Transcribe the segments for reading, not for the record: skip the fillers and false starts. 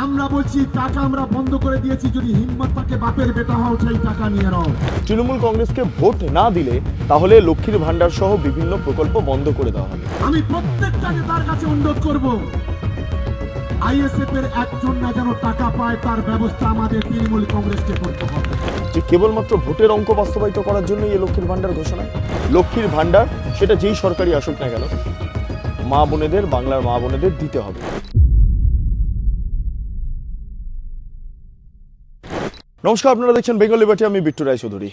আমরা বলছি টাকা আমরা বন্ধ করে দিয়েছি, যদি হিম্মত থাকে বাপের বেটা হও সেই টাকা নিয়ে নাও। তৃণমূল কংগ্রেসকে ভোট না দিলে তাহলে লক্ষ্মীর ভান্ডার সহ বিভিন্ন প্রকল্প বন্ধ করে দেওয়া হবে। আমি প্রত্যেকটা নেতার কাছে অনুরোধ করব, আইএসএফ এর একজন না যেন টাকা পায় তার ব্যবস্থা আমাদের তৃণমূল কংগ্রেসকে করতে হবে। যে কেবলমাত্র ভোটের অঙ্ক বাস্তবায়িত করার জন্য এই লক্ষ্মীর ভান্ডার ঘোষণা। লক্ষ্মীর ভান্ডার সেটা যেই সরকারি আসুক না কেন, মা বোনেদের, বাংলার মা বোনেদের দিতে হবে। নমস্কার, আপনারা দেখছেন বেঙ্গল লিবার্টি, আমি বিট্টু রায়চৌধুরী।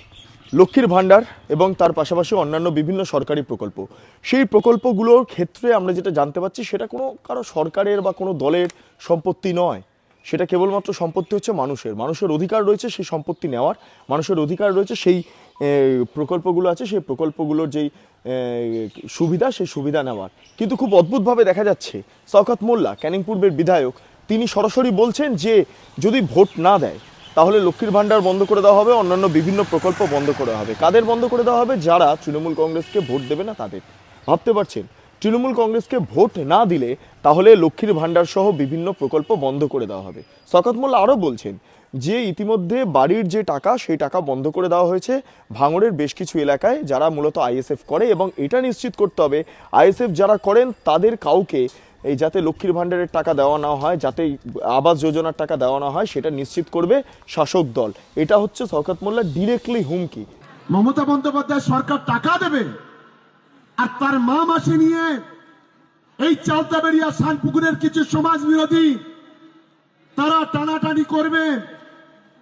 লক্ষ্মীর ভান্ডার এবং তার পাশাপাশি অন্যান্য বিভিন্ন সরকারি প্রকল্প, সেই প্রকল্পগুলোর ক্ষেত্রে আমরা যেটা জানতে পারছি সেটা কোনো কারো সরকারের বা কোনো দলের সম্পত্তি নয়। সেটা কেবলমাত্র সম্পত্তি হচ্ছে মানুষের। মানুষের অধিকার রয়েছে সেই সম্পত্তি নেওয়ার, মানুষের অধিকার রয়েছে সেই প্রকল্পগুলো আছে, সেই প্রকল্পগুলোর যেই সুবিধা, সেই সুবিধা নেওয়ার। কিন্তু খুব অদ্ভুতভাবে দেখা যাচ্ছে শওকত মোল্লা, ক্যানিং পূর্বের বিধায়ক, তিনি সরাসরি বলছেন যে যদি ভোট না দেয় তাহলে লক্ষ্মীর ভান্ডার বন্ধ করে দেওয়া হবে, অন্যান্য বিভিন্ন প্রকল্প বন্ধ করে দেওয়া হবে। কাদের বন্ধ করে দেওয়া হবে? যারা তৃণমূল কংগ্রেসকে ভোট দেবে না তাদের। ভাবতে পারছেন, তৃণমূল কংগ্রেসকে ভোট না দিলে তাহলে লক্ষ্মীর ভান্ডার সহ বিভিন্ন প্রকল্প বন্ধ করে দেওয়া হবে। শওকত মোল্লা আরও বলছেন যে ইতিমধ্যে বাড়ির যে টাকা, সেই টাকা বন্ধ করে দেওয়া হয়েছে ভাঙড়ের বেশ কিছু এলাকায়, যারা মূলত আইএসএফ করে, এবং এটা নিশ্চিত করতে হবে আইএসএফ যারা করেন তাদের কাউকে এই যাতে লক্ষ্মীর ভান্ডারের টাকা দেওয়া না হয়, যাতে আবাস যোজনার টাকা দেওয়া না হয়, সেটা নিশ্চিত করবে শাসক দল। এটা হচ্ছে শওকত মোল্লার ডিরেক্টলি হুমকি। মমতা বন্দ্যোপাধ্যায় সরকার টাকা দেবে আর তার মা মাসি নিয়ে এই চালতাবেড়িয়া শানপুকুরের কিছু সমাজ বিরোধী তারা টানাটানি করবে।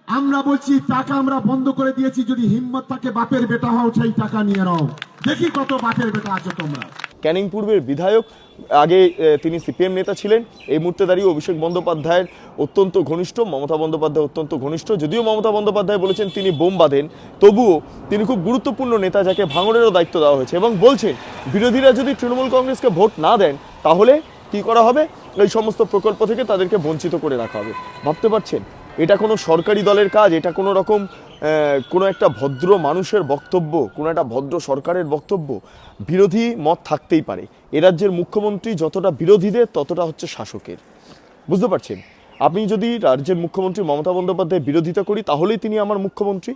আমরা বলছি টাকা আমরা বন্ধ করে দিয়েছি, যদি হিম্মত থাকে বাপের বেটা হও সেই টাকা নিয়ে নাও। দেখি কত বাপের বেটা আছো তোমরা। ক্যানিং পূর্বের বিধায়ক, আগে তিনি সিপিএম নেতা ছিলেন, এই মুহূর্তে দাঁড়িয়ে অভিষেক বন্দ্যোপাধ্যায়ের অত্যন্ত ঘনিষ্ঠ, মমতা বন্দ্যোপাধ্যায় অত্যন্ত ঘনিষ্ঠ। যদিও মমতা বন্দ্যোপাধ্যায় বলেছেন তিনি বোম বাঁধেন, তবুও তিনি খুব গুরুত্বপূর্ণ নেতা, যাকে ভাঙড়েরও দায়িত্ব দেওয়া হয়েছে, এবং বলছেন বিরোধীরা যদি তৃণমূল কংগ্রেসকে ভোট না দেন তাহলে কি করা হবে, এই সমস্ত প্রকল্প থেকে তাদেরকে বঞ্চিত করে রাখা হবে। ভাবতে পারছেন, এটা কোনো সরকারি দলের কাজ? এটা কোনো রকম কোনো একটা ভদ্র মানুষের বক্তব্য, কোনো একটা ভদ্র সরকারের বক্তব্য? বিরোধী মত থাকতেই পারে, এ রাজ্যের মুখ্যমন্ত্রী যতটা বিরোধীদের ততটা হচ্ছে শাসকের। বুঝতে পারছেন, আপনি যদি রাজ্যের মুখ্যমন্ত্রী মমতা বন্দ্যোপাধ্যায়ের বিরোধিতা করি তাহলেই তিনি আমার মুখ্যমন্ত্রী,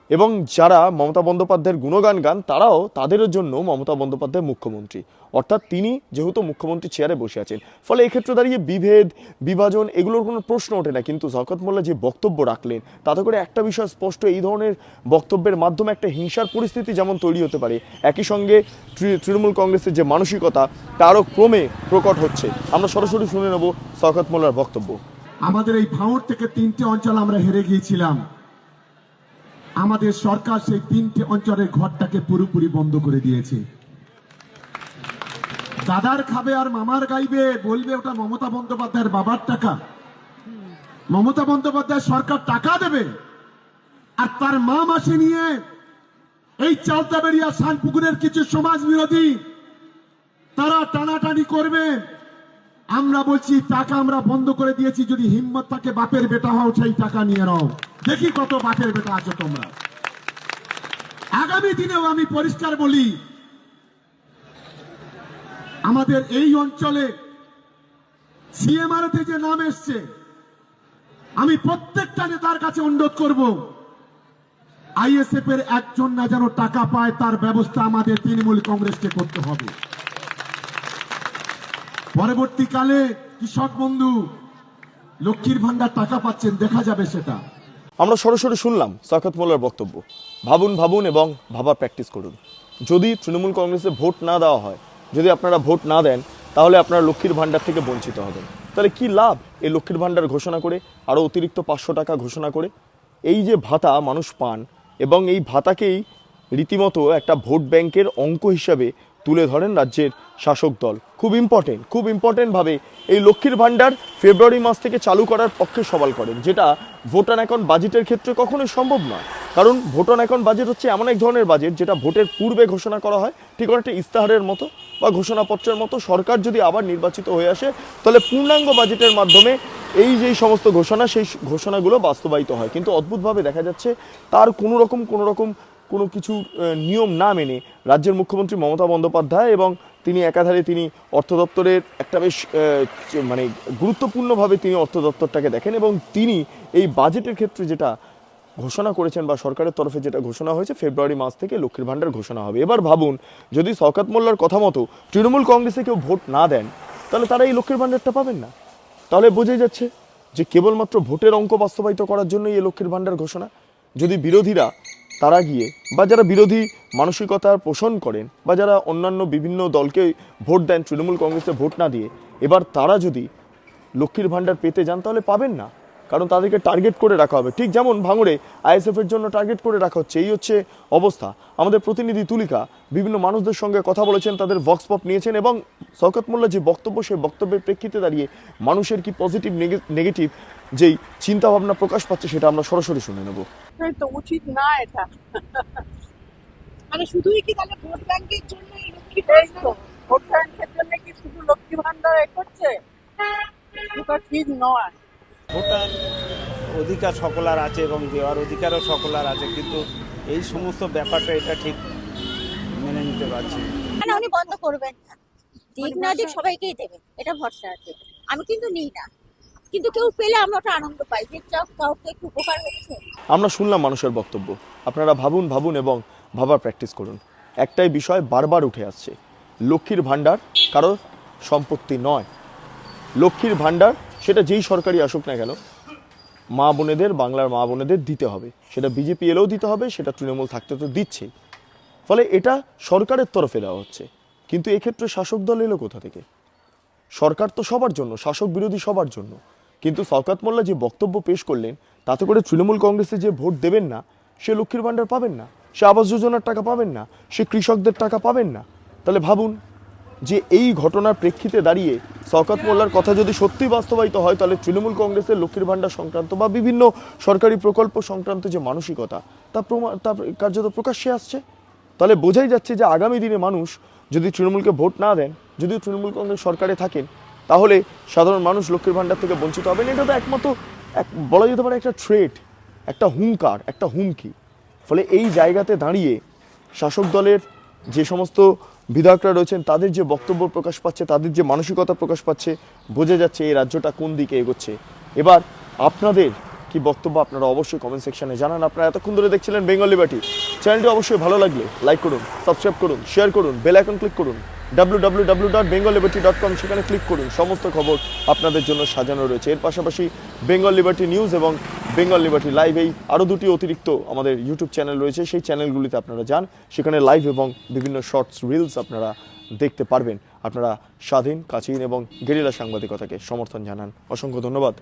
এবং যারা মমতা বন্দ্যোপাধ্যায়ের গুণগান গান তারাও, তাদের জন্য মমতা বন্দ্যোপাধ্যায় মুখ্যমন্ত্রী, অর্থাৎ তিনি যেহেতু মুখ্যমন্ত্রী চেয়ারে বসে আছেন। ফলে এক্ষেত্রে দাঁড়িয়ে বিভেদ, বিভাজন এগুলোর কোনো প্রশ্ন ওঠে না। কিন্তু শওকত মোল্লা যে বক্তব্য রাখলেন, তাতে করে একটা বিষয় স্পষ্ট, এই ধরনের বক্তব্যের মাধ্যমে একটা হিংসার পরিস্থিতি যেমন তৈরি হতে পারে, একই সঙ্গে তৃণমূল কংগ্রেসের যে মানসিকতা তারও ক্রমে প্রকট হচ্ছে। আমরা সরাসরি শুনে নেব শওকত মোল্লার বক্তব্য। আমাদের এই ভাঙড় থেকে 3টে অঞ্চল আমরা হেরে গিয়েছিলাম। আমাদের সরকার সেই 3টে অঞ্চলের ঘরটাকে পুরোপুরি বন্ধ করে দিয়েছে। দাদার খাবে আর মামার গাইবে, বলবে ওটা মমতা বন্দ্যোপাধ্যায়ের বাবার টাকা। মমতা বন্দ্যোপাধ্যায় সরকার টাকা দেবে আর তার মা মাসি নিয়ে এই চালতাবেড়িয়া শানপুকুরের কিছু সমাজ বিরোধী তারা টানাটানি করবে। আমরা বলছি টাকা আমরা বন্ধ করে দিয়েছি, যদি হিম্মত থাকে বাপের বেটা হও সেই টাকা নিয়ে নাও। দেখি কত বাপের বেটা আছো তোমরা। আগামী দিনেও আমি পরিষ্কার বলি, আমাদের এই অঞ্চলে সিএমআরতে যে নাম এসছে, আমি প্রত্যেকটা নেতার কাছে অনুরোধ করব, আইএসএফ এর একজন না যেন টাকা পায় তার ব্যবস্থা আমাদের তৃণমূল কংগ্রেসকে করতে হবে। পরবর্তীকালে কৃষক বন্ধু, লক্ষ্মীর ভান্ডার টাকা পাচ্ছেন, দেখা যাবে সেটা। আমরা সরাসরি শুনলাম শওকত মোল্লার বক্তব্য। ভাবুন এবং ভাবার প্র্যাকটিস করুন। যদি তৃণমূল কংগ্রেসে ভোট না দেওয়া হয়, যদি আপনারা ভোট না দেন, তাহলে আপনারা লক্ষ্মীর ভান্ডার থেকে বঞ্চিত হবেন। তাহলে কি লাভ এই লক্ষ্মীর ভান্ডার ঘোষণা করে, আরও অতিরিক্ত 500 টাকা ঘোষণা করে? এই যে ভাতা মানুষ পান, এবং এই ভাতাকেই রীতিমতো একটা ভোট ব্যাংকের অঙ্ক হিসাবে তুলে ধরেন রাজ্যের শাসক দল। খুব ইম্পর্টেন্টভাবে এই লক্ষ্মীর ভান্ডার ফেব্রুয়ারি মাস থেকে চালু করার পক্ষে সওয়াল করেন, যেটা ভোটার অ্যাকাউন্ট বাজেটের ক্ষেত্রে কখনোই সম্ভব নয়। কারণ ভোটার অ্যাকাউন্ট বাজেট হচ্ছে এমন এক ধরনের বাজেট যেটা ভোটের পূর্বে ঘোষণা করা হয়, ঠিক একটা ইস্তাহারের মতো বা ঘোষণাপত্রের মতো। সরকার যদি আবার নির্বাচিত হয়ে আসে, তাহলে পূর্ণাঙ্গ বাজেটের মাধ্যমে এই যেই সমস্ত ঘোষণা, সেই ঘোষণাগুলো বাস্তবায়িত হয়। কিন্তু অদ্ভুতভাবে দেখা যাচ্ছে তার কোনো কিছু নিয়ম না মেনে রাজ্যের মুখ্যমন্ত্রী মমতা বন্দ্যোপাধ্যায় এবং তিনি একাধারে তিনি অর্থ দপ্তরের একটা বেশ মানে গুরুত্বপূর্ণভাবে তিনি অর্থ দপ্তরটাকে দেখেন, এবং তিনি এই বাজেটের ক্ষেত্রে যেটা ঘোষণা করেছেন বা সরকারের তরফে যেটা ঘোষণা হয়েছে, ফেব্রুয়ারি মাস থেকে লক্ষ্মীর ভাণ্ডার ঘোষণা হবে। এবার ভাবুন, যদি শওকত মোল্লার কথা মতো তৃণমূল কংগ্রেসে কেউ ভোট না দেন, তাহলে তারা এই লক্ষ্মীর ভাণ্ডারটা পাবেন না। তাহলে বোঝাই যাচ্ছে যে কেবলমাত্র ভোটের অঙ্ক বাস্তবায়িত করার জন্যই এই লক্ষ্মীর ভাণ্ডার ঘোষণা। যদি বিরোধীরা তারা গিয়ে বা যারা বিরোধী মানসিকতার পোষণ করেন বা যারা অন্যান্য বিভিন্ন দলকে ভোট দেন তৃণমূল কংগ্রেসে ভোট না দিয়ে, এবার তারা যদি লক্ষ্মীর ভাণ্ডার পেতে যান তাহলে পাবেন না, কারণ তাদেরকে টার্গেট করে রাখা হবে। ঠিক যেমন ভাঙড়ে আইএসএফ এর জন্য টার্গেট করে রাখা হচ্ছে, এই হচ্ছে অবস্থা। আমাদের প্রতিনিধি তুলিকা বিভিন্ন মানুষদের সঙ্গে কথা বলেছেন, তাদের ভক্স পপ নিয়েছেন, এবং শওকত মোল্লার যে বক্তব্য, সেই বক্তব্যের প্রেক্ষিতে দাঁড়িয়ে মানুষের কি পজিটিভ নেগেটিভ যেই চিন্তা ভাবনা প্রকাশ পাচ্ছে সেটা আমরা সরাসরি শুনে নেব। তো উচিত না এটা, মানে শুধুই কি তাহলে ভোট ব্যাংকের জন্য ভোট ব্যাংকের জন্য কি শুধু লক্ষ্মী ভান্ডার করছে? এটা ঠিক নয়। ভোটার অধিকার সকলের আছে এবং দেওয়ার অধিকারও সকলের আছে, কিন্তু এই সমস্ত ব্যাপারটা এটা ঠিক মেনে নিতে পারছি না। মানে উনি বন্ধ করবেন না, দিক না দিক সবাইকেই দেবে, এটা ভরসা আছে। আমি কিন্তু নিই না, কিন্তু কেউ পেলে আমরা ওটা আনন্দ পাই যে কাউকে একটু উপকার হচ্ছে। আমরা শুনলাম মানুষের বক্তব্য, আপনারা ভাবুন এবং ভাবার প্র্যাকটিস করুন। একটাই বিষয় বারবার উঠে আসছে, লক্ষ্মীর ভাণ্ডার কারোর সম্পত্তি নয়। লক্ষ্মীর ভাণ্ডার সেটা যেই সরকারি আসুক না কেন, মা বোনেদের, বাংলার মা বোনেদের দিতে হবে। সেটা বিজেপি এলেও দিতে হবে, সেটা তৃণমূল থাকতে তো দিচ্ছেই। ফলে এটা সরকারের তরফে দেওয়া হচ্ছে, কিন্তু এক্ষেত্রে শাসক দল এলো কোথা থেকে? সরকার তো সবার জন্য, শাসক বিরোধী সবার জন্য, কিন্তু শওকত মোল্লা যে বক্তব্য পেশ করলেন তাতে করে তৃণমূল কংগ্রেসে যে ভোট দেবেন না, সে লক্ষ্মীর ভাণ্ডার পাবেন না, সে আবাস যোজনার টাকা পাবেন না, সে কৃষকদের টাকা পাবেন না। তাহলে ভাবুন যে এই ঘটনার প্রেক্ষিতে দাঁড়িয়ে শওকত মোল্লার কথা যদি সত্যি বাস্তবায়িত হয়, তাহলে তৃণমূল কংগ্রেসের লক্ষ্মীর ভাণ্ডার সংক্রান্ত বা বিভিন্ন সরকারি প্রকল্প সংক্রান্ত যে মানসিকতা তা কার্যত প্রকাশ্যে আসছে। তাহলে বোঝাই যাচ্ছে যে আগামী দিনে মানুষ যদি তৃণমূলকে ভোট না দেন, যদিও তৃণমূল কংগ্রেস সরকারে থাকেন, তাহলে সাধারণ মানুষ লক্ষ্মীর ভাণ্ডার থেকে বঞ্চিত হবেন। এটা তো একমাত্র বলা যেতে পারে একটা থ্রেট, একটা হুঙ্কার, একটা হুমকি। ফলে এই জায়গাতে দাঁড়িয়ে শাসক দলের যে সমস্ত বিধায়করা রয়েছেন তাদের যে বক্তব্য প্রকাশ পাচ্ছে, তাদের যে মানসিকতা প্রকাশ পাচ্ছে, বোঝা যাচ্ছে এই রাজ্যটা কোন দিকে এগোচ্ছে। এবার আপনাদের কি বক্তব্য আপনারা অবশ্যই কমেন্ট সেকশনে জানান। আপনারা এতক্ষণ ধরে দেখছিলেন বেঙ্গল লিবার্টি। চ্যানেলটি অবশ্যই ভালো লাগলে লাইক করুন, সাবস্ক্রাইব করুন, শেয়ার করুন, বেল আইকন ক্লিক করুন, www.bengalliberty.com সেখানে ক্লিক করুন। সমস্ত খবর আপনাদের জন্য সাজানো রয়েছে। এর পাশাপাশি বেঙ্গল লিবার্টি নিউজ এবং বেঙ্গল লিবার্টি লাইভ, এই আরও দুটি অতিরিক্ত আমাদের ইউটিউব চ্যানেল রয়েছে, সেই চ্যানেলগুলিতে আপনারা যান, সেখানে লাইভ এবং বিভিন্ন শর্টস রিলস আপনারা দেখতে পারবেন। আপনারা স্বাধীন, কাচিন এবং গেরিলা সাংবাদিকতাকে সমর্থন জানান। অসংখ্য ধন্যবাদ।